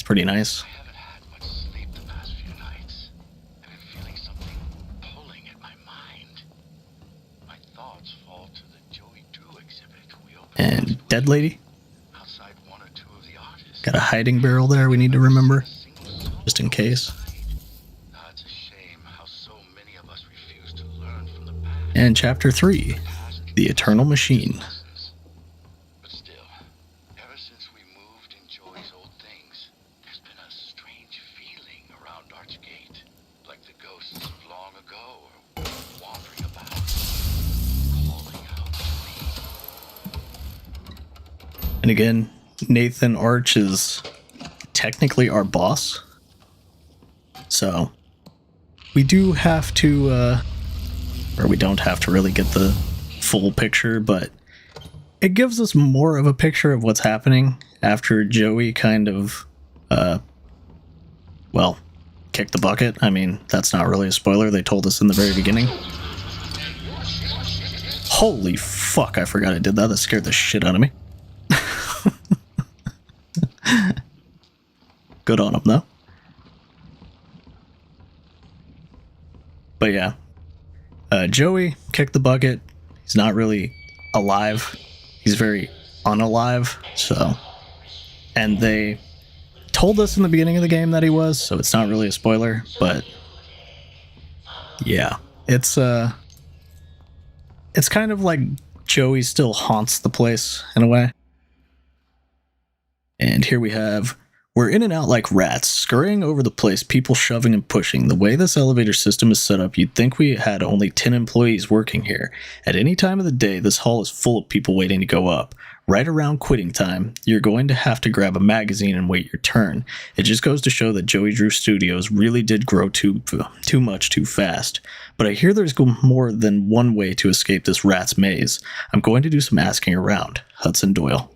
pretty nice. I haven't had much sleep the past few nights. I've been feeling something pulling at my mind. My thoughts fall to the Joey Drew exhibit we opened. And Dead Lady. Outside one or two of the artists. Got a hiding barrel there we need to remember, just in case. It's a shame how so many of us refuse to learn from the past. And Chapter 3, The Eternal Machine. But still, ever since we moved in Joey's old things, there's been a strange feeling around Archgate, like the ghosts of long ago are wandering about, calling out to me. And again, Nathan Arch is technically our boss. So we do have to, or we don't have to really get the full picture, but it gives us more of a picture of what's happening after Joey kind of, well, kicked the bucket. I mean, that's not really a spoiler. They told us in the very beginning. Holy fuck, I forgot I did that. That scared the shit out of me. Good on him, though. But yeah, Joey kicked the bucket. He's not really alive. He's very unalive, so. And they told us in the beginning of the game that he was, so it's not really a spoiler, but yeah, it's kind of like Joey still haunts the place in a way. And here we have, we're in and out like rats, scurrying over the place, people shoving and pushing. The way this elevator system is set up, you'd think we had only 10 employees working here. At any time of the day, this hall is full of people waiting to go up. Right around quitting time, you're going to have to grab a magazine and wait your turn. It just goes to show that Joey Drew Studios really did grow too much too fast. But I hear there's more than one way to escape this rat's maze. I'm going to do some asking around. Hudson Doyle.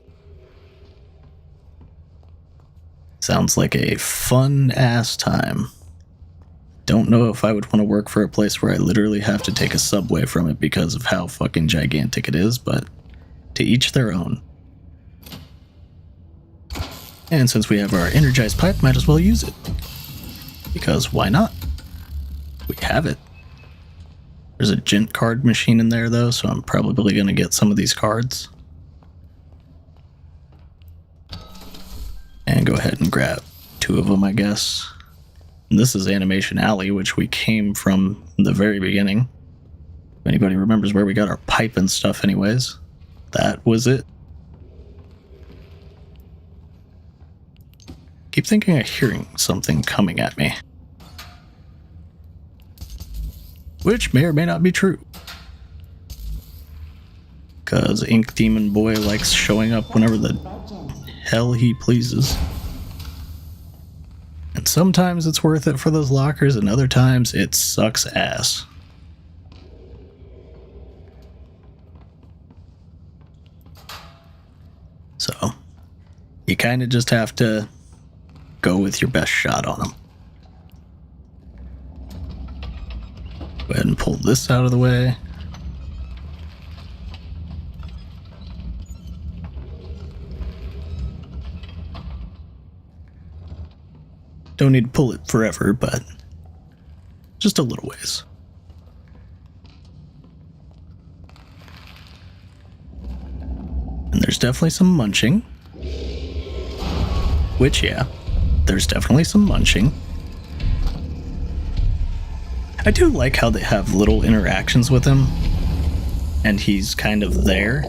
Sounds like a fun-ass time. Don't know if I would want to work for a place where I literally have to take a subway from it because of how fucking gigantic it is, but to each their own. And since we have our energized pipe, might as well use it. Because why not? We have it. There's a gent card machine in there though, so I'm probably going to get some of these cards. And go ahead and grab 2 of them, I guess. And this is Animation Alley, which we came from in the very beginning. If anybody remembers where we got our pipe and stuff anyways, that was it. Keep thinking I'm hearing something coming at me. Which may or may not be true. Because Ink Demon Boy likes showing up whenever the hell he pleases. And sometimes it's worth it for those lockers, and other times it sucks ass. So, you kind of just have to go with your best shot on them. Go ahead and pull this out of the way. Don't need to pull it forever, but just a little ways. And there's definitely some munching. Which, yeah, there's definitely some munching. I do like how they have little interactions with him, and he's kind of there.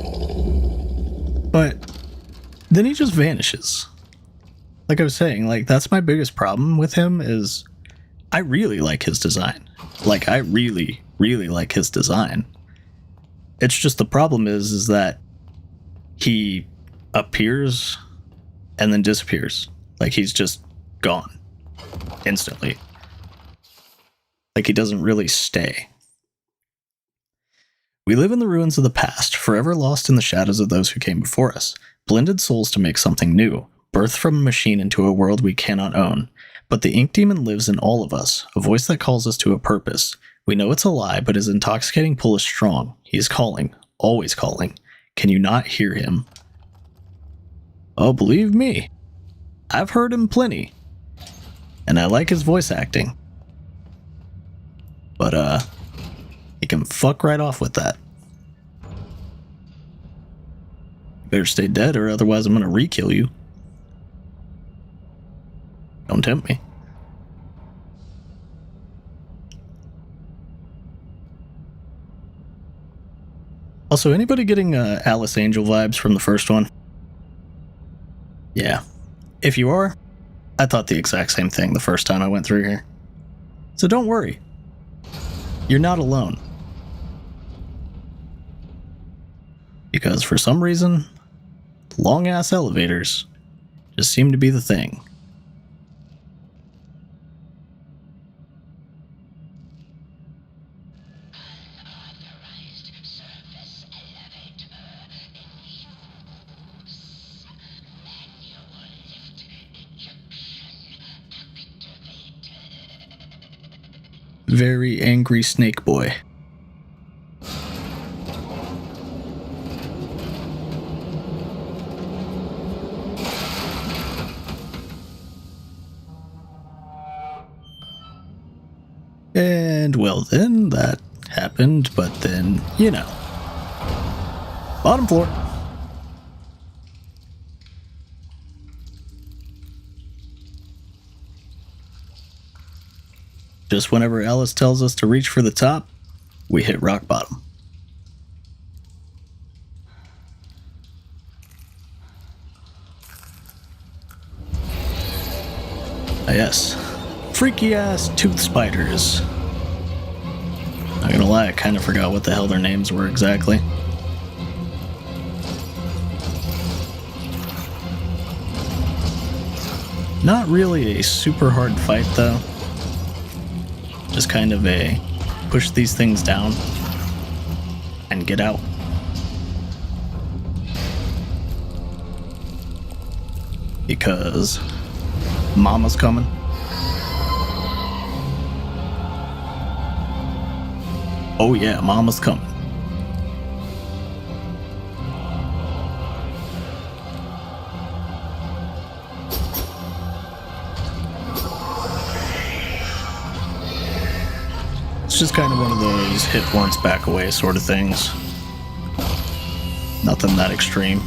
But then he just vanishes. Like I was saying, like, that's my biggest problem with him is I really like his design. Like, I really, really like his design. It's just the problem is that he appears and then disappears. Like, he's just gone instantly. Like, he doesn't really stay. We live in the ruins of the past, forever lost in the shadows of those who came before us, blended souls to make something new. Birthed from a machine into a world we cannot own. But the Ink Demon lives in all of us, a voice that calls us to a purpose. We know it's a lie, but his intoxicating pull is strong. He is calling, always calling. Can you not hear him? Oh, believe me. I've heard him plenty. And I like his voice acting. But, he can fuck right off with that. You better stay dead or otherwise I'm gonna re-kill you. Don't tempt me. Also, anybody getting Alice Angel vibes from the first one? Yeah. If you are, I thought the exact same thing the first time I went through here. So don't worry. You're not alone. Because for some reason, long-ass elevators just seem to be the thing. Very angry snake boy. And well then, that happened, but then, you know. Bottom floor. Just whenever Alice tells us to reach for the top, we hit rock bottom. Ah, yes. Freaky ass tooth spiders. Not gonna lie, I kind of forgot what the hell their names were exactly. Not really a super hard fight though. Just kind of a push these things down and get out. Because Mama's coming. Oh yeah, Mama's coming. It's just kind of one of those hit once, back away sort of things. Nothing that extreme.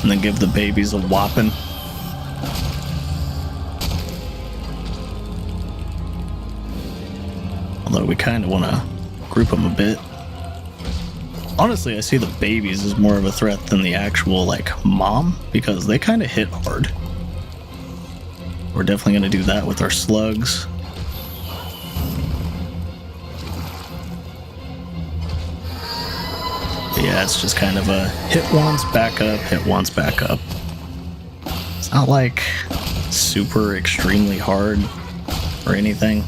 And then give the babies a whopping. Although we kind of want to group them a bit. Honestly, I see the babies as more of a threat than the actual, like, mom, because they kind of hit hard. We're definitely going to do that with our slugs. But yeah, it's just kind of a hit once, back up, hit once, back up. It's not like super extremely hard or anything.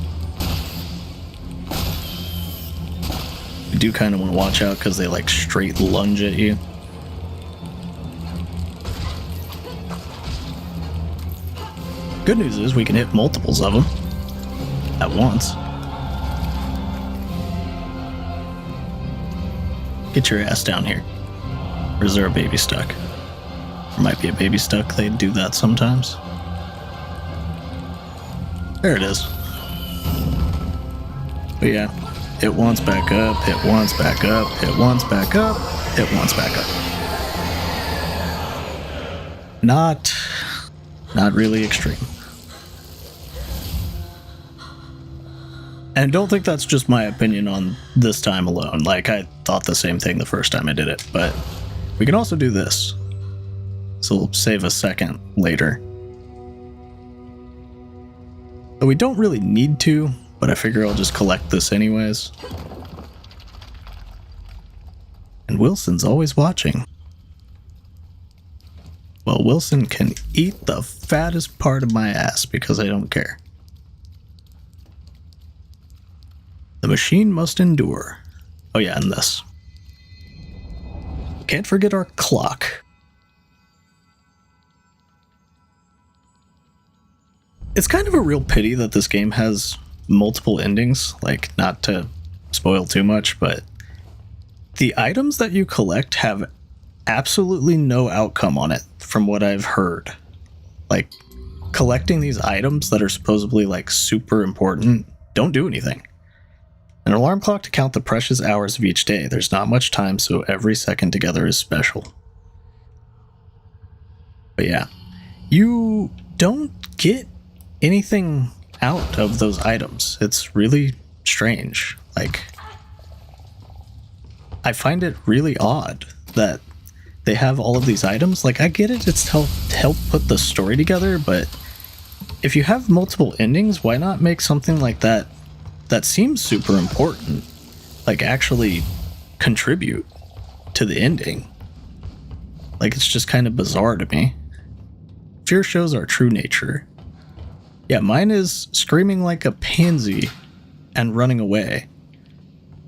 You do kind of want to watch out because they like straight lunge at you. Good news is we can hit multiples of them at once. Get your ass down here. Or is there a baby stuck? There might be a baby stuck. They do that sometimes. There it is. But yeah, hit once, back up, hit once, back up, hit once, back up, hit once, back up. Not really extreme. And don't think that's just my opinion on this time alone. Like, I thought the same thing the first time I did it, but we can also do this. So we'll save a second later. But we don't really need to, but I figure I'll just collect this anyways. And Wilson's always watching. Well, Wilson can eat the fattest part of my ass because I don't care. The machine must endure. Oh yeah, and this. Can't forget our clock. It's kind of a real pity that this game has multiple endings, like, not to spoil too much, but the items that you collect have absolutely no outcome on it from what I've heard. Like, collecting these items that are supposedly like super important don't do anything. An alarm clock to count the precious hours of each day. There's not much time, so every second together is special. But yeah, you don't get anything out of those items. It's really strange. Like, I find it really odd that they have all of these items. Like, I get it, it's to help put the story together, but if you have multiple endings, why not make something like that that seems super important, like actually contribute to the ending? Like, it's just kind of bizarre to me. Fear shows our true nature. Yeah, mine is screaming like a pansy and running away.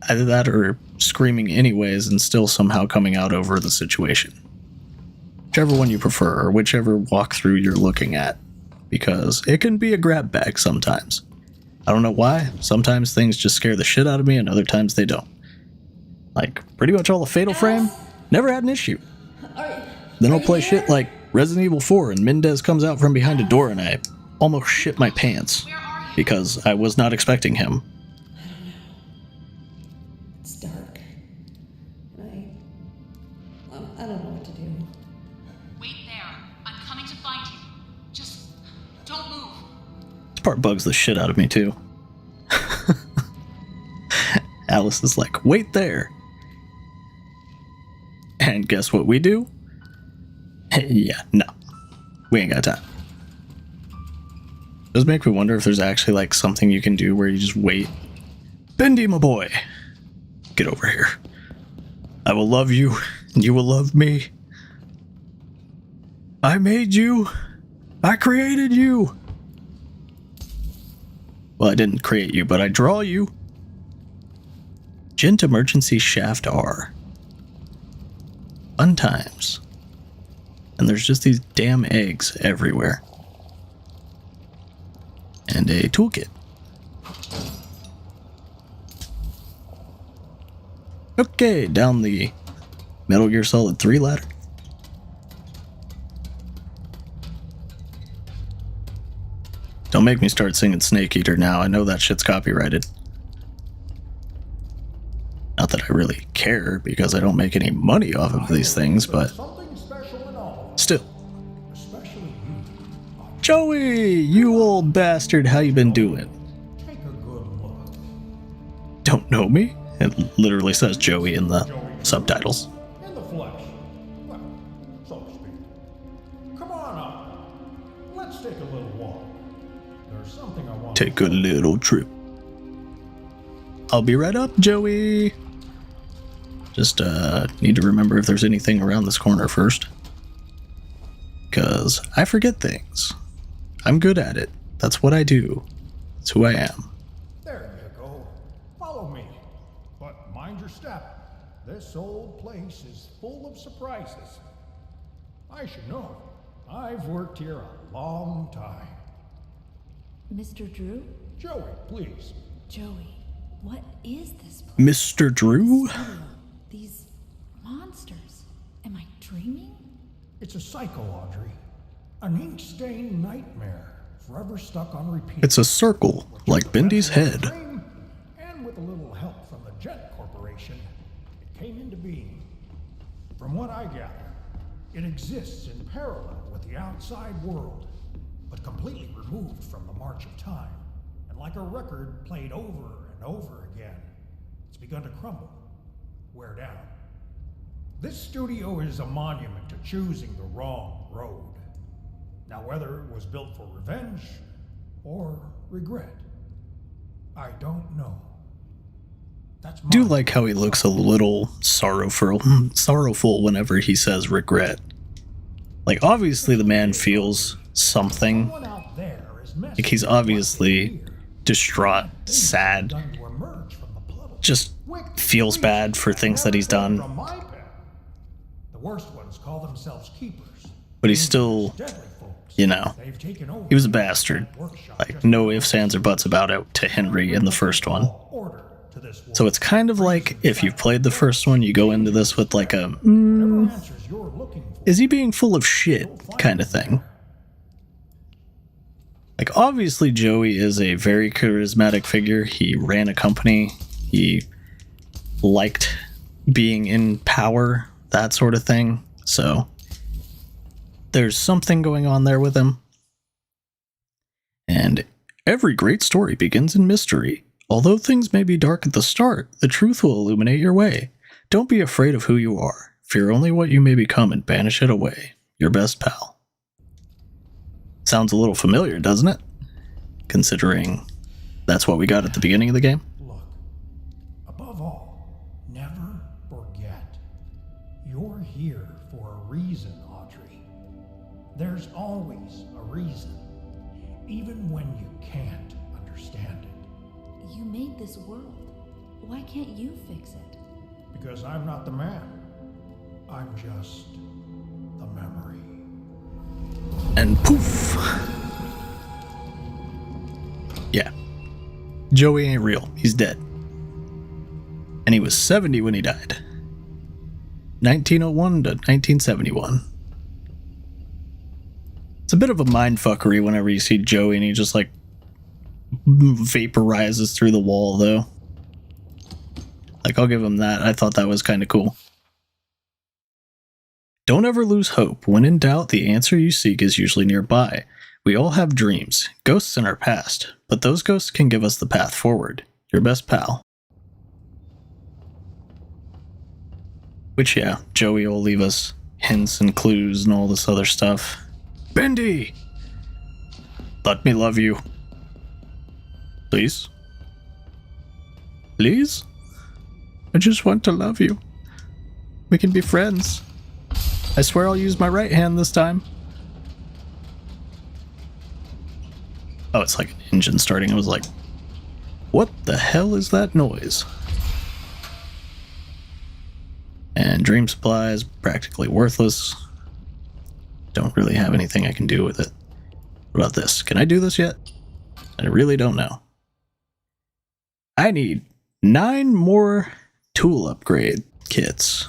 Either that or screaming anyways and still somehow coming out over the situation. Whichever one you prefer, or whichever walkthrough you're looking at, because it can be a grab bag sometimes. I don't know why. Sometimes things just scare the shit out of me and other times they don't. Like, pretty much all the Fatal Frame, never had an issue. Then I'll play shit like Resident Evil 4 and Mendez comes out from behind a door and I almost shit my pants because I was not expecting him. It's dark. I don't know what to do. Wait there. I'm coming to find you. Just don't move. This part bugs the shit out of me too. Alice is like, wait there. And guess what we do? Yeah, no. We ain't got time. Does make me wonder if there's actually like something you can do where you just wait. Bendy, my boy. Get over here. I will love you, and you will love me. I made you. I created you. Well, I didn't create you, but I draw you. Gent emergency shaft R. Fun times. And there's just these damn eggs everywhere. And a toolkit. Okay, down the Metal Gear Solid 3 ladder. Don't make me start singing Snake Eater now. I know that shit's copyrighted. Not that I really care, because I don't make any money off of these things, but still. Joey, you old bastard, how you been doing? Take a good look. Don't know me? It literally says Joey in the subtitles. In the flesh. Well, so to speak. Come on up. Let's take a little walk. There's something I want Take a little trip. I'll be right up, Joey. Just need to remember if there's anything around this corner first. Because I forget things. I'm good at it. That's what I do. That's who I am. There you go. Follow me. But mind your step. This old place is full of surprises. I should know. I've worked here a long time. Mr. Drew? Joey, please. Joey, what is this place? Mr. Drew? These monsters. Am I dreaming? It's a cycle, Audrey. An ink-stained nightmare, forever stuck on repeat. It's a circle, like Bendy's head. And with a little help from the Jet Corporation, it came into being. From what I gather, it exists in parallel with the outside world, but completely removed from the march of time. And like a record played over and over again, it's begun to crumble, wear down. This studio is a monument to choosing the wrong road. Now, whether it was built for revenge or regret, I don't know. That's I do like how he looks a little sorrowful whenever he says regret. Like, obviously the man feels something. Like, he's obviously distraught, sad, just feels bad for things that he's done. The worst ones call themselves keepers. But he's still, you know, he was a bastard. Like, no ifs, ands, or buts about it to Henry in the first one. to this world. So it's kind of like if you've played the first one, you go into this with like a, Whatever answers you're looking for, is he being full of shit kind of thing. Like, obviously, Joey is a very charismatic figure. He ran a company. He liked being in power, that sort of thing. So there's something going on there with him. And every great story begins in mystery. Although things may be dark at the start, the truth will illuminate your way. Don't be afraid of who you are. Fear only what you may become and banish it away. Your best pal. Sounds a little familiar, doesn't it? Considering that's what we got at the beginning of the game. look, above all, never forget. You're here for a reason, Audrey. There's always a reason, even when you can't understand it. You made this world. Why can't you fix it? Because I'm not the man. I'm just the memory. And poof. Yeah. Joey ain't real. He's dead. And he was 70 when he died. 1901 to 1971. It's a bit of a mindfuckery whenever you see Joey and he just like vaporizes through the wall, though. Like, I'll give him that. I thought that was kind of cool. Don't ever lose hope. When in doubt, the answer you seek is usually nearby. We all have dreams, ghosts in our past, but those ghosts can give us the path forward. Your best pal. Which, yeah, Joey will leave us hints and clues and all this other stuff. Bendy! Let me love you. Please? Please? I just want to love you. We can be friends. I swear I'll use my right hand this time. Oh, it's like an engine starting. I was like, what the hell is that noise? And dream supply is practically worthless. Don't really have anything I can do with it. What about this? Can I do this yet? I really don't know. I need 9 more tool upgrade kits.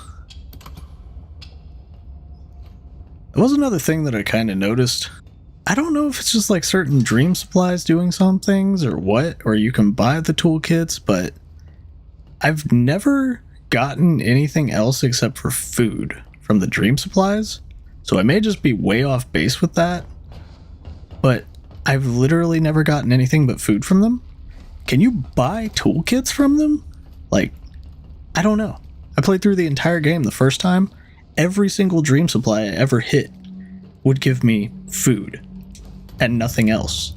There was another thing that I kind of noticed. I don't know if it's just like certain dream supplies doing some things or what, or you can buy the toolkits, but I've never gotten anything else except for food from the dream supplies. So I may just be way off base with that, but I've literally never gotten anything but food from them. Can you buy toolkits from them? Like, I don't know. I played through the entire game the first time. Every single dream supply I ever hit would give me food and nothing else.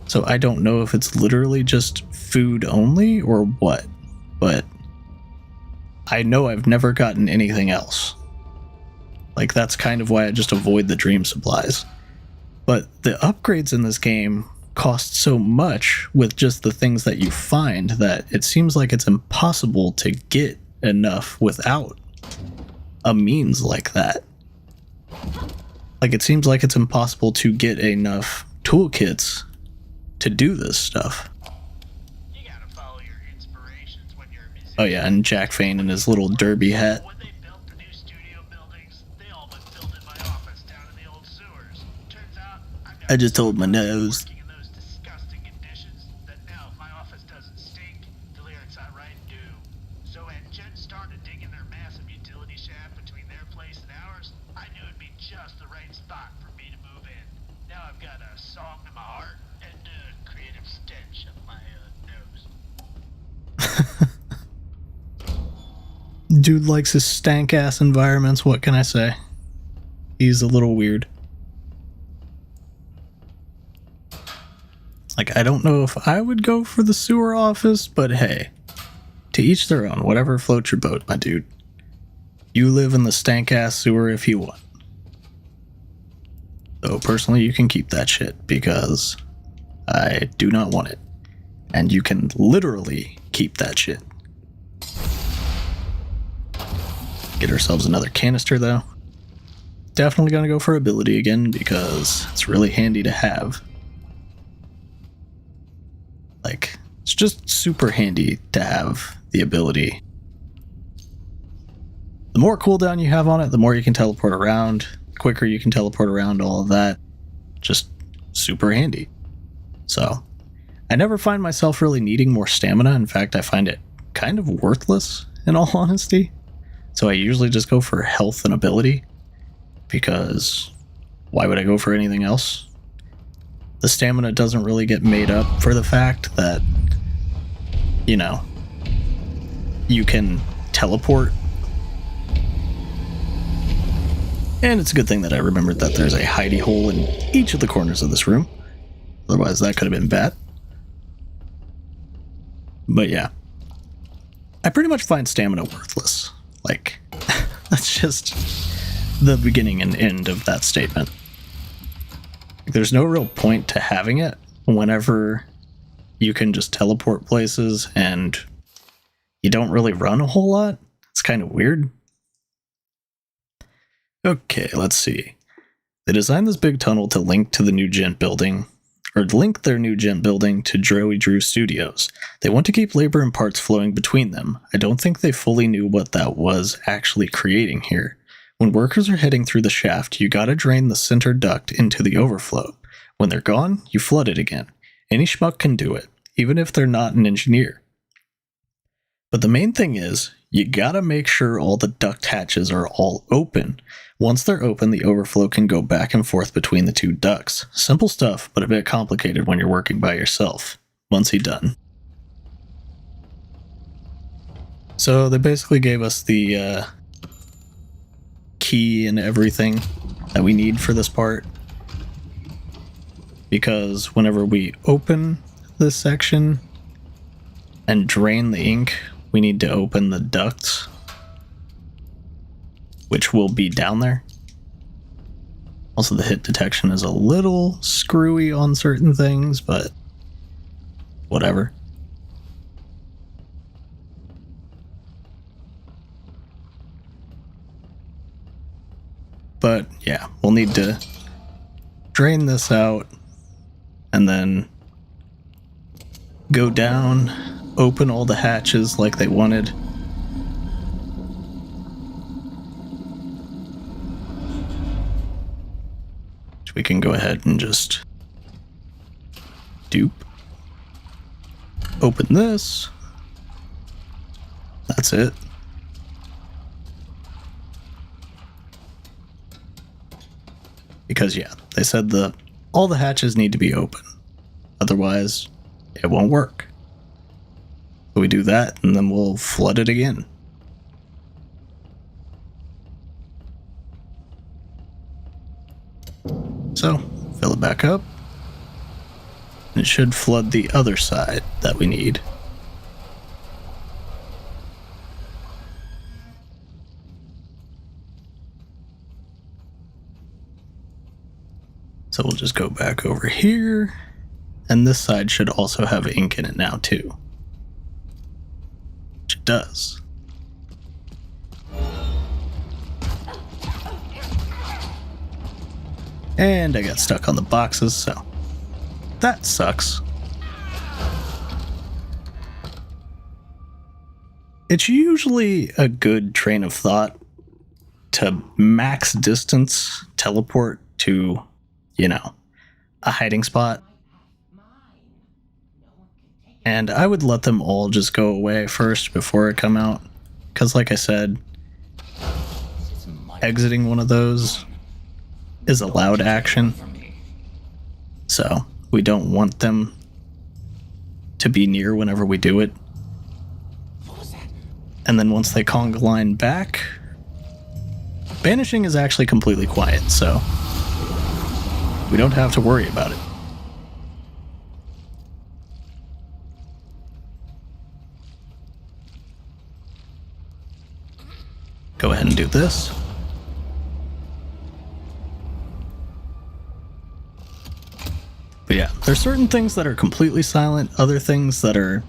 So I don't know if it's literally just food only or what, but I know I've never gotten anything else. Like, that's kind of why I just avoid the dream supplies. But the upgrades in this game cost so much with just the things that you find that it seems like it's impossible to get enough without a means like that. Like, it seems like it's impossible to get enough toolkits to do this stuff. You gotta follow your inspirations when you're a musician. Oh yeah, and Jack Fane in his little derby hat. When they built the new studio buildings, they all but filled in my office down in the old sewers. Turns out I've got I just told my nose. working in those disgusting conditions that now if my office doesn't stink, the lyrics I write do. So when Jen started digging their massive utility shaft between their place and ours, I knew it'd be just the right spot for me to move in. Now I've got a song to my heart and a creative stench up my nose. Dude likes his stank ass environments, what can I say? He's a little weird. Like, I don't know if I would go for the sewer office, but hey, to each their own, whatever floats your boat, my dude. You live in the stank ass sewer if you want. Though personally, you can keep that shit because I do not want it. And you can literally keep that shit. Get ourselves another canister though. Definitely gonna go for ability again because it's really handy to have. Like, It's just super handy to have the ability. The more cooldown you have on it, the more you can teleport around, the quicker you can teleport around, all of that. Just super handy. So, I never find myself really needing more stamina. In fact, I find it kind of worthless, in all honesty. So I usually just go for health and ability, because why would I go for anything else? The stamina doesn't really get made up for the fact that, you know, you can teleport. And it's a good thing that I remembered that there's a hidey hole in each of the corners of this room. Otherwise, that could have been bad. But yeah. I pretty much find stamina worthless. Like, that's just the beginning and end of that statement. There's no real point to having it whenever you can just teleport places and you don't really run a whole lot. It's kind of weird. Okay, let's see. They designed this big tunnel to link to the new Gent building, or link their new Gent building to Joey Drew Studios. They want to keep labor and parts flowing between them. I don't think they fully knew what that was actually creating here. When workers are heading through the shaft, you gotta drain the center duct into the overflow. When they're gone, you flood it again. Any schmuck can do it, even if they're not an engineer. But the main thing is, you gotta make sure all the duct hatches are all open. Once they're open, the overflow can go back and forth between the two ducts. Simple stuff, but a bit complicated when you're working by yourself. Once he's done. So they basically gave us the key and everything that we need for this part. Because whenever we open this section and drain the ink, we need to open the ducts, which will be down there. Also, the hit detection is a little screwy on certain things, but whatever. But yeah, we'll need to drain this out and then go down, open all the hatches like they wanted. Which we can go ahead and just dupe. Open this. That's it. Because yeah, they said all the hatches need to be open. Otherwise, it won't work. So we do that, and then we'll flood it again. So, fill it back up. And it should flood the other side that we need. So we'll just go back over here. And this side should also have ink in it now too. Which it does. And I got stuck on the boxes, so that sucks. It's usually a good train of thought to max distance teleport to, you know, a hiding spot. And I would let them all just go away first before I come out. Because like I said, exiting one of those is a loud action. So we don't want them to be near whenever we do it. And then once they conga line back, vanishing is actually completely quiet, so we don't have to worry about it. Go ahead and do this. But yeah, there's certain things that are completely silent, other things that are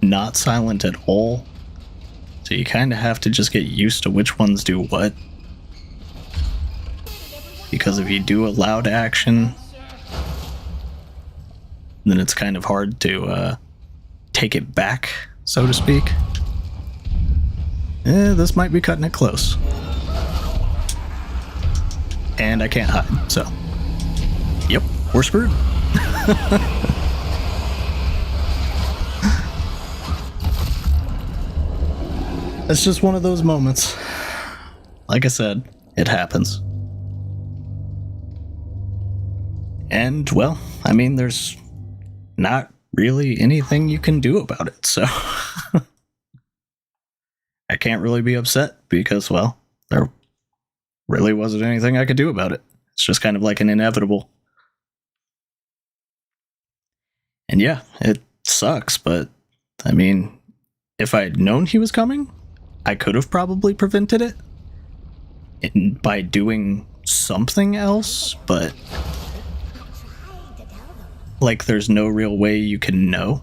not silent at all. So you kind of have to just get used to which ones do what. Because if you do a loud action, then it's kind of hard to take it back, so to speak. This might be cutting it close. And I can't hide, so. Yep, we're screwed. It's just one of those moments. Like I said, it happens. And, well, I mean, there's not really anything you can do about it, so. I can't really be upset because, well, there really wasn't anything I could do about it. It's just kind of like an inevitable. And yeah, it sucks, but I mean, if I had known he was coming, I could have probably prevented it by doing something else, but like there's no real way you can know.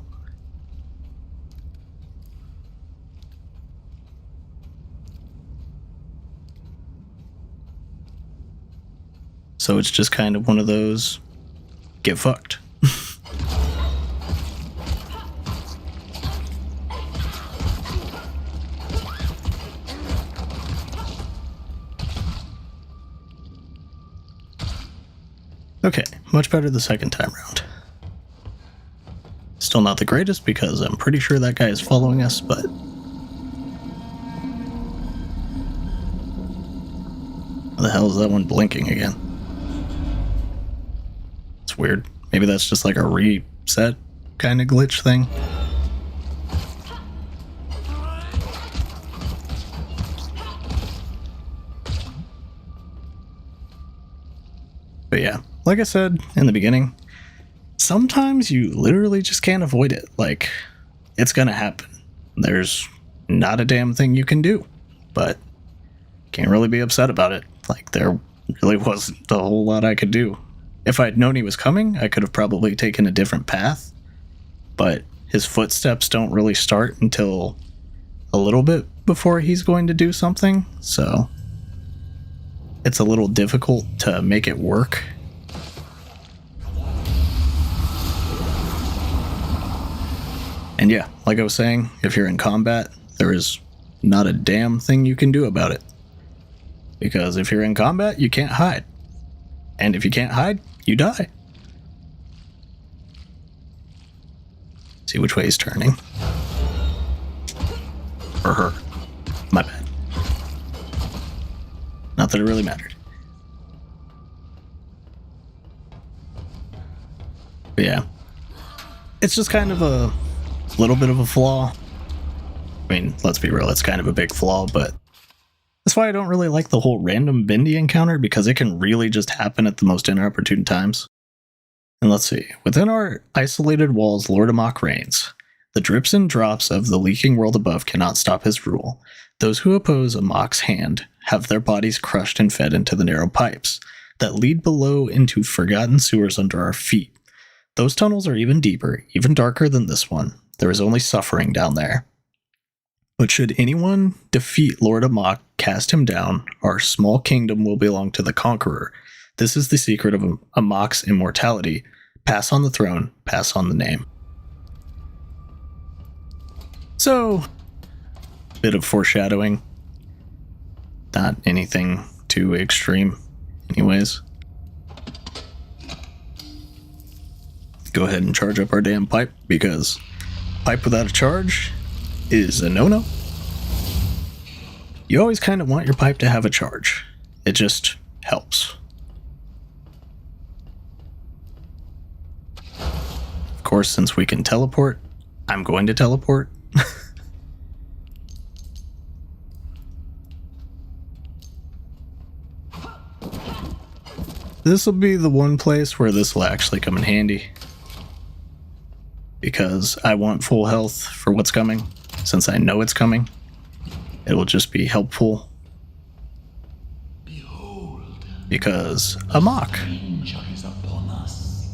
So it's just kind of one of those, get fucked. Okay, much better the second time round. Still not the greatest because I'm pretty sure that guy is following us, but... How the hell is that one blinking again? It's weird. Maybe that's just like a reset kind of glitch thing. But yeah, like I said in the beginning, sometimes you literally just can't avoid it. Like, it's gonna happen. There's not a damn thing you can do, but can't really be upset about it. Like, there really wasn't a whole lot I could do. If I'd known he was coming, I could have probably taken a different path, but his footsteps don't really start until a little bit before he's going to do something, so it's a little difficult to make it work. And yeah, like I was saying, if you're in combat, there is not a damn thing you can do about it. Because if you're in combat, you can't hide. And if you can't hide, you die. See which way he's turning. Or her. My bad. Not that it really mattered. But yeah. It's just kind of a little bit of a flaw. I mean, let's be real, it's kind of a big flaw, but that's why I don't really like the whole random Bendy encounter, because it can really just happen at the most inopportune times. And let's see, within our isolated walls, Lord Amok reigns. The drips and drops of the leaking world above cannot stop his rule. Those who oppose Amok's hand have their bodies crushed and fed into the narrow pipes that lead below into forgotten sewers under our feet. Those tunnels are even deeper, even darker than this one. There is only suffering down there. But should anyone defeat Lord Amok, cast him down, our small kingdom will belong to the conqueror. This is the secret of Amok's immortality. Pass on the throne, pass on the name. So, bit of foreshadowing. Not anything too extreme, anyways. Go ahead and charge up our damn pipe, because pipe without a charge is a no-no. You always kind of want your pipe to have a charge. It just helps. Of course, since we can teleport, I'm going to teleport. This will be the one place where this will actually come in handy, because I want full health for what's coming. Since I know it's coming, it will just be helpful. Behold, because Amok. danger is upon us.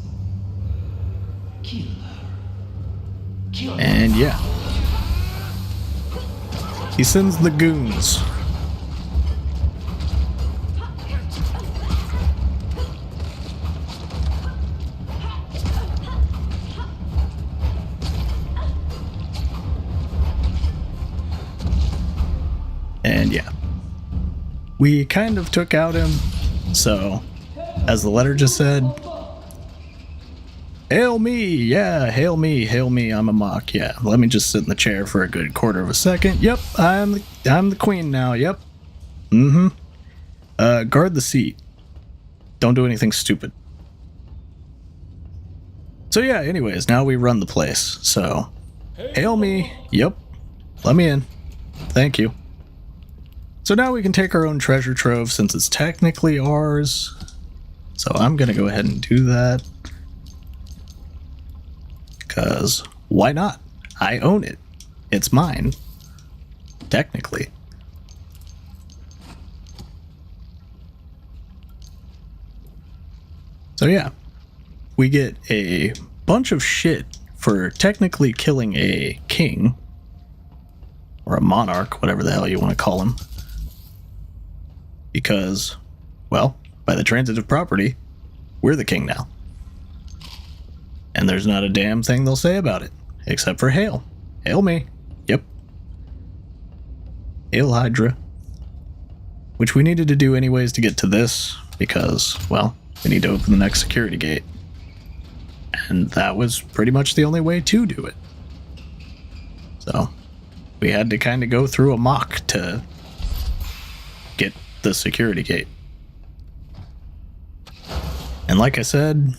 Kill her. Kill her. And yeah, he sends the goons. we kind of took out him. So, as the letter just said, hail me, yeah, hail me, I'm a mock, yeah. Let me just sit in the chair for a good quarter of a second. Yep, I'm the queen now, yep. Guard the seat. Don't do anything stupid. So yeah, anyways, now we run the place. So, hail me, yep, let me in. Thank you. So now we can take our own treasure trove since it's technically ours. So I'm gonna go ahead and do that. Because why not? I own it. It's mine. Technically. So yeah, we get a bunch of shit for technically killing a king. Or a monarch, whatever the hell you want to call him. Because, well, by the transitive property, we're the king now. And there's not a damn thing they'll say about it, except for hail. Hail me. Yep. Hail Hydra. Which we needed to do anyways to get to this, because, well, we need to open the next security gate. And that was pretty much the only way to do it. So, we had to kind of go through a mock to get the security gate. And like I said,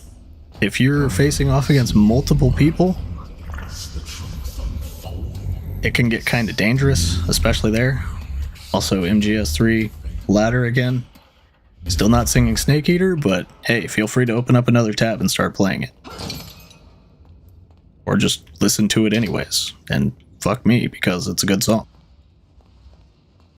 if you're facing off against multiple people, it can get kind of dangerous, especially there. Also, MGS3 ladder again. Still not singing Snake Eater, but hey, feel free to open up another tab and start playing it. Or just listen to it anyways, and fuck me, because it's a good song.